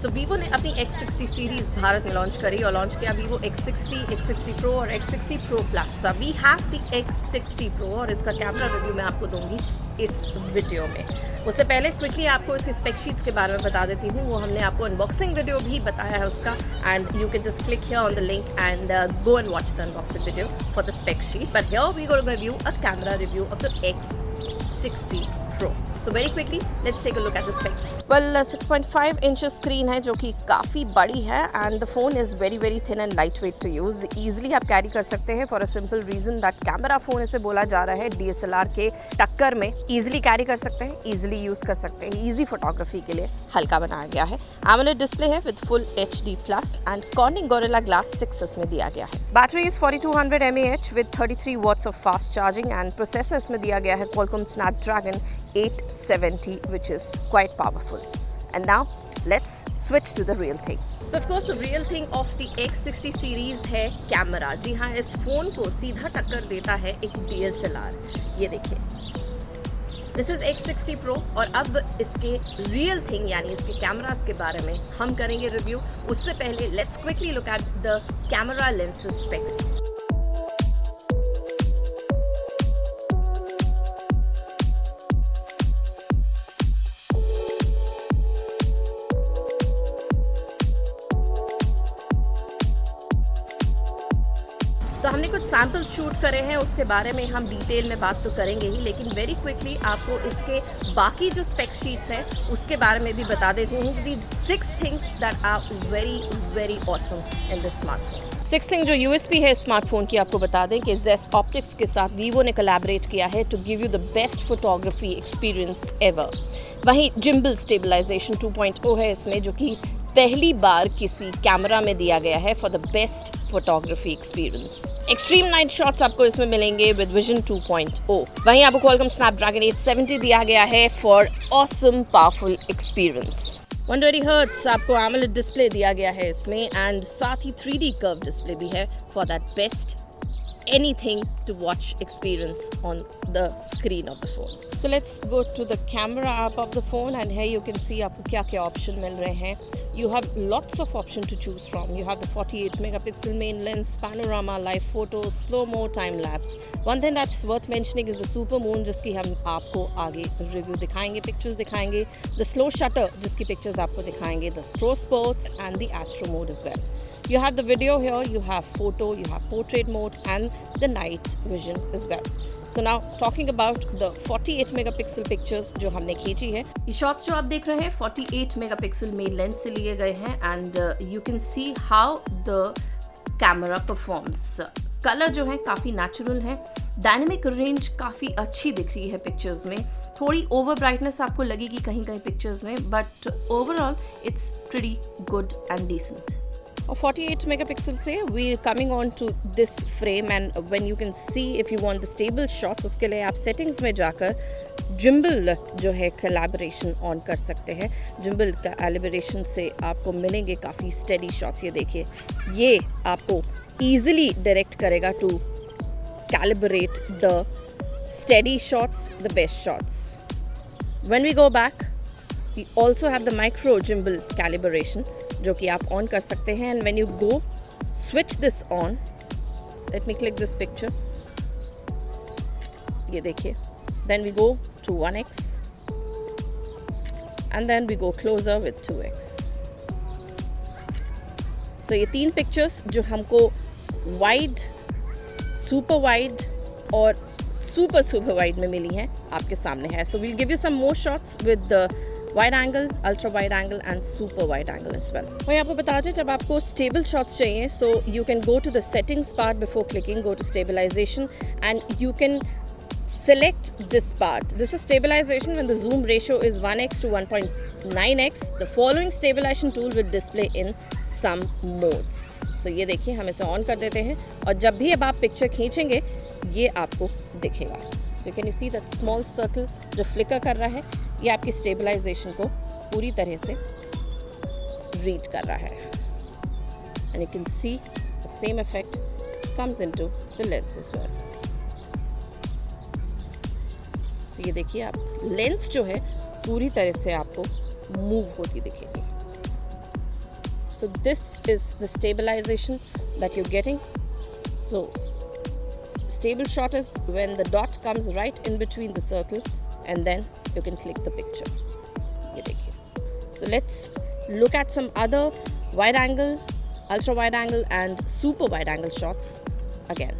सो Vivo ने अपनी X60 series Bharat में लॉन्च करी और लॉन्च किया वीवो X60, X60 Pro और X60 Pro Plus। We have the X60 Pro और इसका कैमरा रिव्यू मैं आपको दूंगी इस वीडियो में। उससे पहले क्विकली आपको इसके स्पेक शीट्स के बारे में बता देती हूँ। वो हमने आपको अनबॉक्सिंग वीडियो भी बताया है उसका, and you can just click here on the link and go and watch the unboxing video for the spec sheet. But here we going to review a camera review of the X60 Pro। So very quickly, let's take a look at the specs. Well, 6.5 inch screen है जो कि काफ़ी बड़ी है, and the phone is very thin and lightweight to use. Easily आप carry कर सकते हैं for a simple reason that camera phone इसे बोला जा रहा है DSLR के टक्कर में। easily कैरी कर सकते हैं, easily यूज़ कर सकते हैं, easy फोटोग्राफी के लिए हल्का बनाया गया है। AMOLED डिस्प्ले है with full HD plus and Corning Gorilla Glass 6 इसमें दिया गया है। Battery is 4200 mAh with 33 watts of fast charging and processor इसमें दिया गया है Qualcomm Snapdragon 870, which is quite powerful. And now let's switch to the real thing. So of course the real thing of the X60 series है camera. जी हाँ, इस phone को सीधा टक्कर देता है एक DSLR। ये देखिए, दिस इज X60 Pro और अब इसके रियल थिंग यानी इसके कैमरास के बारे में हम करेंगे रिव्यू। उससे पहले let's quickly look at the camera lenses specs. तो हमने कुछ सैम्पल शूट करे हैं, उसके बारे में हम डिटेल में बात तो करेंगे ही, लेकिन वेरी क्विकली आपको इसके बाकी जो स्पेक शीट्स हैं उसके बारे में भी बता देती हूँ। The 6 things that are very awesome in this smartphone. 6 thing जो यूएसपी है स्मार्टफोन की आपको बता दें कि जेस ऑप्टिक्स के साथ वीवो ने कोलैबोरेट किया है to give you the best photography experience ever. वहीं जिम्बल स्टेबलाइजेशन 2.0 है इसमें, जो कि पहली बार किसी कैमरा में दिया गया है for the best photography experience. Extreme night shots आपको इसमें मिलेंगे विद विजन 2.0। वहीं आपको Qualcomm Snapdragon 870 दिया गया है for awesome powerful experience. 120 hertz आपको AMOLED डिस्प्ले दिया गया है इसमें, एंड साथ ही 3D कर्व डिस्प्ले भी है for that best anything to watch experience on the screen of the phone. So let's go to the camera app of the phone, and here you can see आपको क्या क्या option मिल रहे हैं। You have lots of option to choose from. You have the 48 megapixel main lens, panorama, live photos, slow-mo, time lapse. One thing that's worth mentioning is the super moon, जिसकी हम आपको आगे review दिखाएंगे, pictures दिखाएंगे, the slow shutter जिसकी pictures आपको दिखाएंगे, the pro sports and the astro mode as well. You have the video here, you have photo, you have portrait mode and the night vision as well. So now talking about the 48 megapixel pictures जो हमने खींची है। ये shots जो आप देख रहे हैं 48 megapixel मेन लेंस से लिए गए हैं, and you can see how the camera performs. Colour जो है काफ़ी नेचुरल है, डायनेमिक रेंज काफ़ी अच्छी दिख रही है पिक्चर्स में। थोड़ी ओवर ब्राइटनेस आपको लगेगी कहीं कहीं पिक्चर्स में, but overall it's pretty good and decent. और 48 मेगापिक्सल से we coming on to this frame, and when you can see if you want the stable shots, उसके लिए आप सेटिंग्स में जाकर जिम्बल जो है कोलैबोरेशन ऑन कर सकते हैं। जिम्बल का एलिब्रेशन से आपको मिलेंगे काफ़ी स्टेडी शॉट्स। ये देखिए, ये आपको ईजिली डायरेक्ट करेगा to calibrate the steady shots, the best shots. When we go back, we also have the micro gimbal calibration जो कि आप ऑन कर सकते हैं, and when you go switch this on, let me click this picture, ये देखिए, then we go to 1x and then we go closer with 2x. so ये 3 pictures जो हमको वाइड, सुपर वाइड और सुपर वाइड में मिली हैं आपके सामने है। so we'll give you some more shots with the wide angle, ultra wide angle and super wide angle as well. वही आपको बता दें, जब आपको स्टेबल शॉट्स चाहिए, so you can go to the settings part before clicking, go to stabilization and you can select this part. This is stabilization when the zoom ratio is 1x to 1.9x. The following stabilization tool will display in some modes. So ये देखिए, हम इसे on कर देते हैं और जब भी अब आप पिक्चर खींचेंगे ये आपको दिखेगा। So can you see that small circle जो फ्लिकर कर रहा है, ये आपकी स्टेबलाइजेशन को पूरी तरह से रीड कर रहा है। And you can see the same effect comes into the lens as well. So ये देखिए, आप लेंस जो है पूरी तरह से आपको मूव होती दिखेगी। So this is the stabilization that you're getting. So stable shot is when the dot comes right in between the circle and then you can click the picture. ये देखिए. So let's look at some other wide angle, ultra wide angle and super wide angle shots again.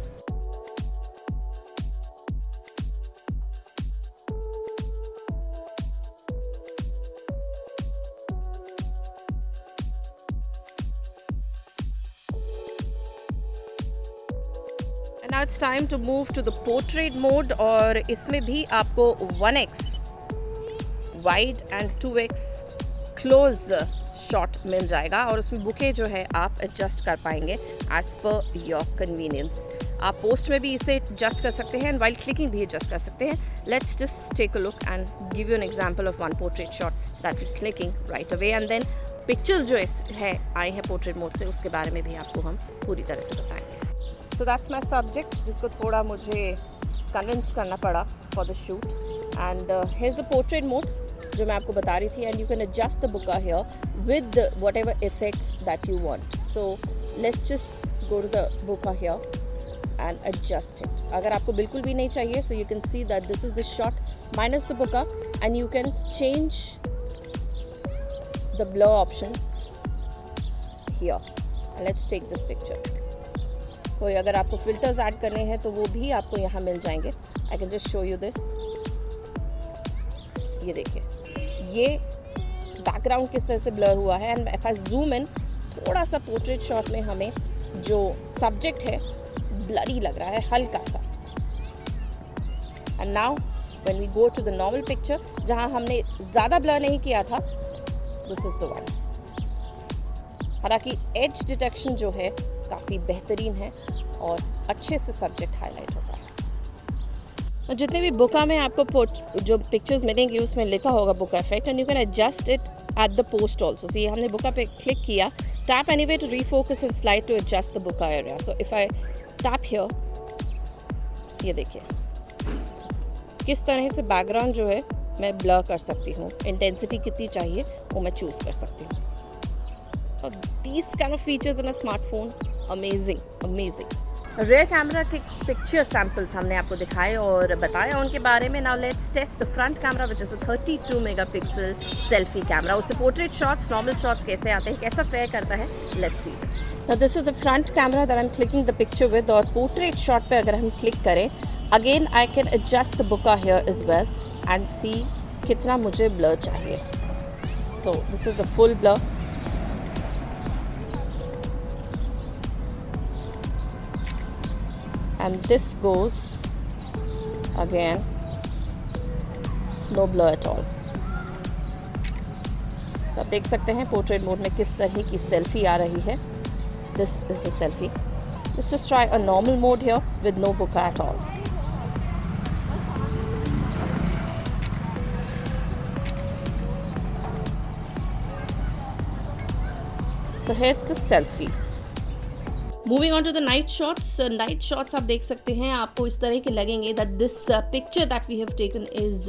And now it's time to move to the portrait mode और इसमें भी आपको 1x wide and 2x close shot मिल जाएगा और उसमें bouquet जो है आप एडजस्ट कर पाएंगे एज पर योर कन्वीनियंस. आप पोस्ट में भी इसे एडजस्ट कर सकते हैं एंड वाइल क्लिकिंग भी एडजस्ट कर सकते हैं. Let's just take a look and give you an example of one portrait shot that we clicking right away and then pictures जो है आए हैं पोर्ट्रेट मोड से उसके बारे में भी आपको हम पूरी तरह से बताएंगे. सो दैट्स माई सब्जेक्ट जिसको थोड़ा मुझे कन्विंस करना पड़ा for the shoot and here is the portrait mode जो मैं आपको बता रही थी and you can adjust the बुका here with whatever effect that you want. So let's just go to the bokeh here and adjust it. अगर आपको बिल्कुल भी नहीं चाहिए so you can see that this is the shot minus the bokeh and you can change the blur option here. And let's take this picture. कोई अगर आपको filters add करने हैं तो वो भी आपको यहाँ मिल जाएंगे. I can just show you this. ये देखिए ये बैकग्राउंड किस तरह से ब्लर हुआ है and if I zoom in थोड़ा सा पोर्ट्रेट शॉट में हमें जो सब्जेक्ट है ब्लरी लग रहा है हल्का सा. And now when we go to the normal picture जहां हमने ज़्यादा ब्लर नहीं किया था दिस इज़ द वन. हालांकि एज डिटेक्शन जो है काफ़ी बेहतरीन है और अच्छे से सब्जेक्ट हाईलाइट होता है. और जितने भी बुका में आपको जो पिक्चर्स मिलेंगी उसमें लिखा होगा bokeh effect and you can adjust it at the post also. So ये हमने बुका पे क्लिक किया, tap anyway to refocus and slide to adjust the bokeh area. So if I tap here ये देखिए किस तरह से बैकग्राउंड जो है मैं ब्लर कर सकती हूँ. इंटेंसिटी कितनी चाहिए वो मैं चूज़ कर सकती हूँ. और these kind of features in a smartphone amazing amazing. Rear camera के पिक्चर सैम्पल्स हमने आपको दिखाए और बताया उनके बारे में. Now let's test the front camera which is the 32 megapixel selfie camera. उससे पोर्ट्रेट शॉट्स नॉर्मल शॉट्स कैसे आते हैं, कैसा फेयर करता है, let's see this. Now this is the front camera that I am clicking the picture with. और portrait shot पे अगर हम क्लिक करें again I can adjust the बुका हियर इज वेल एंड सी कितना मुझे ब्लर चाहिए. So this is the full blur. And this goes again no blur at all. So आप देख सकते हैं पोर्ट्रेट मोड में किस तरह की सेल्फी आ रही है. This is the selfie. Let's just try a normal mode here with no bokeh at all. So here's the selfies. Moving on to the night shots. Night shots आप देख सकते हैं आपको इस तरह के लगेंगे that this picture that we have taken is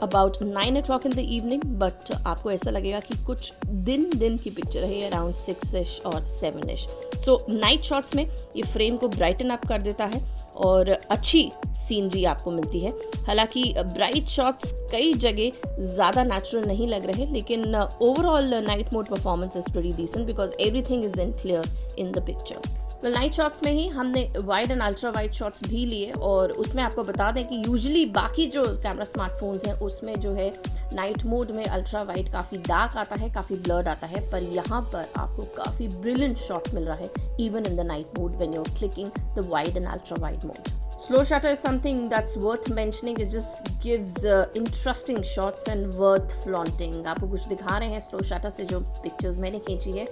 about 9 o'clock in the evening but आपको ऐसा लगेगा कि कुछ दिन की पिक्चर है अराउंड 6ish और 7ish. सो नाइट शॉट्स में ये फ्रेम को ब्राइटन अप कर देता है और अच्छी सीनरी आपको मिलती है. हालांकि ब्राइट शॉट्स कई जगह ज़्यादा नेचुरल नहीं लग रहे लेकिन overall night mode performance is pretty decent because everything is then clear in the picture. तो नाइट शॉट्स में ही हमने wide and ultra wide shots भी लिए और उसमें आपको बता दें कि यूजुअली बाकी जो कैमरा स्मार्टफोन्स हैं उसमें जो है नाइट मोड में अल्ट्रा वाइड काफ़ी डार्क आता है, काफ़ी ब्लर्ड आता है, पर यहाँ पर आपको काफ़ी ब्रिलियंट शॉट मिल रहा है even in the night mode when you are clicking the wide and ultra wide mode. Slow shutter is something that's worth mentioning. It just gives interesting shots and worth flaunting. आपको कुछ दिखा रहे हैं slow shutter से जो pictures मैंने खींची है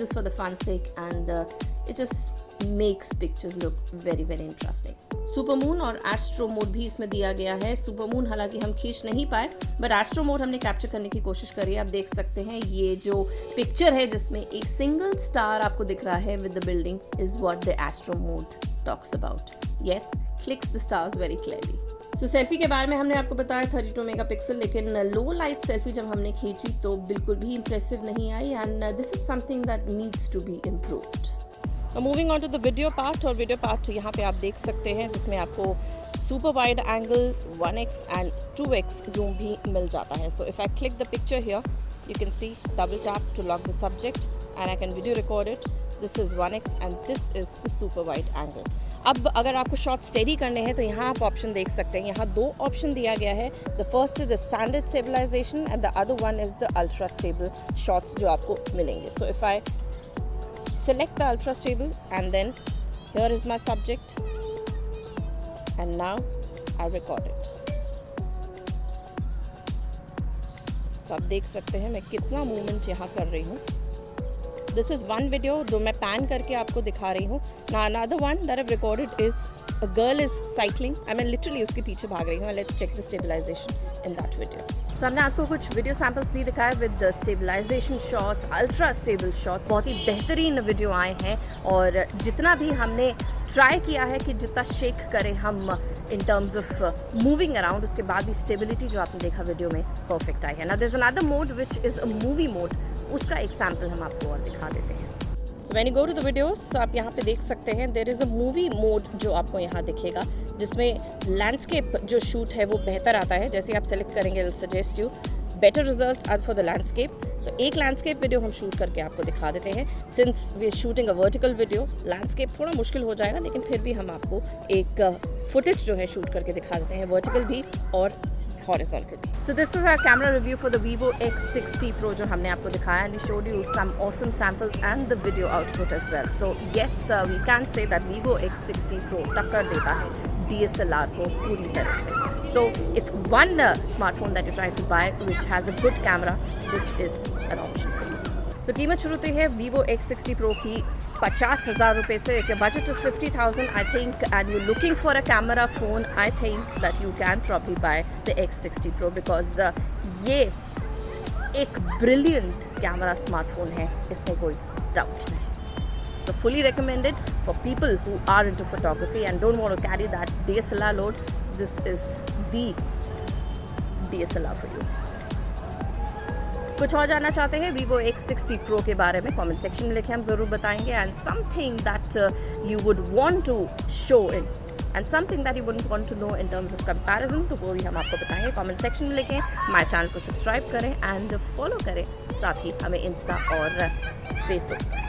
just for the fun sake and it just makes pictures look very very interesting. Super moon और एस्ट्रो मोड भी इसमें दिया गया है. सुपर मून हालांकि हम खींच नहीं पाए बट एस्ट्रो मोड हमने कैप्चर करने की कोशिश करी. आप देख सकते हैं ये जो पिक्चर है जिसमें एक सिंगल स्टार आपको दिख रहा है with the building is what the astro mode talks about. Yes, clicks the stars very clearly. So selfie के बारे में हमने आपको बताया 32 मेगापिक्सल, लेकिन लो लाइट सेल्फी जब हमने खींची तो बिल्कुल भी इम्प्रेसिव नहीं आई and this is something that needs to be improved. Moving on to the video part, और वीडियो पार्ट यहाँ पे आप देख सकते हैं जिसमें आपको super wide angle 1x and 2x zoom भी मिल जाता है। So if I click the picture here you can see double tap to lock the subject and I can video record it. This is 1x and this is the super wide angle. अब अगर आपको shot steady करने हैं तो यहाँ आप option देख सकते हैं। यहाँ दो ऑप्शन दिया गया है। The first is the standard stabilization and the other one is the ultra stable shots जो आपको मिलेंगे। So if I select the ultra stable and then here is my subject and now I record it. आप देख सकते हैं मैं कितना movement यहाँ कर रही हूँ। दिस इज़ वन वीडियो जो मैं पैन करके आपको दिखा रही हूँ। ना another one that I've recorded is a girl is cycling। मैं लिटरली उसके पीछे भाग रही हूँ। Let's check the stabilization in that video. So हमने आपको कुछ वीडियो सैम्पल्स भी दिखाए with stabilization shots, ultra stable shots. बहुत ही बेहतरीन वीडियो आए हैं और जितना भी हमने ट्राई किया है कि जितना शेक करें हम इन टर्म्स ऑफ मूविंग अराउंड, उसके बाद भी स्टेबिलिटी जो आपने देखा वीडियो में परफेक्ट आई है। ना there is another mode which is a movie mode, उसका एक सैम्पल हम आपको और दिखा देते हैं। So when you go to the videos आप यहाँ पे देख सकते हैं there is a movie mode जो आपको यहाँ दिखेगा, जिसमें लैंडस्केप जो शूट है वो बेहतर आता है। जैसे आप सेलेक्ट करेंगे it suggest you better results are for the landscape. तो एक लैंडस्केप वीडियो हम शूट करके आपको दिखा देते हैं। Since we are shooting a vertical video, landscape थोड़ा मुश्किल हो जाएगा, लेकिन फिर भी हम आपको एक फुटेज जो है शूट करके दिखा देते हैं, वर्टिकल भी और हॉरिजॉन्टल भी। So this is our camera review for the Vivo X60 Pro जो हमने आपको दिखाया, and we showed you some awesome samples and the video output as well. So yes, we can say that Vivo X60 Pro टक्कर देता है DSLR को पूरी तरह से. So if one smartphone that you're trying to buy which has a good camera, this is an option for you. तो कीमत शुरू होती है Vivo X60 Pro की 50,000 रुपये से. If your budget is 50,000, I think, and you're looking for a camera phone, I think that you can probably buy the X60 Pro because ये एक brilliant camera smartphone है, इसमें कोई doubt नहीं. So fully recommended for people who are into photography and don't want to carry that DSLR load. This is the DSLR for you. कुछ और जानना चाहते हैं Vivo X60 Pro के बारे में, कमेंट सेक्शन में लिखें, हम ज़रूर बताएंगे. And something that you would want to show in and something that you wouldn't want to know in terms of comparison, तो वो भी हम आपको बताएंगे. कमेंट सेक्शन में लिखें, हमारे चैनल को सब्सक्राइब करें एंड फॉलो करें, साथ ही हमें इंस्टा और फेसबुक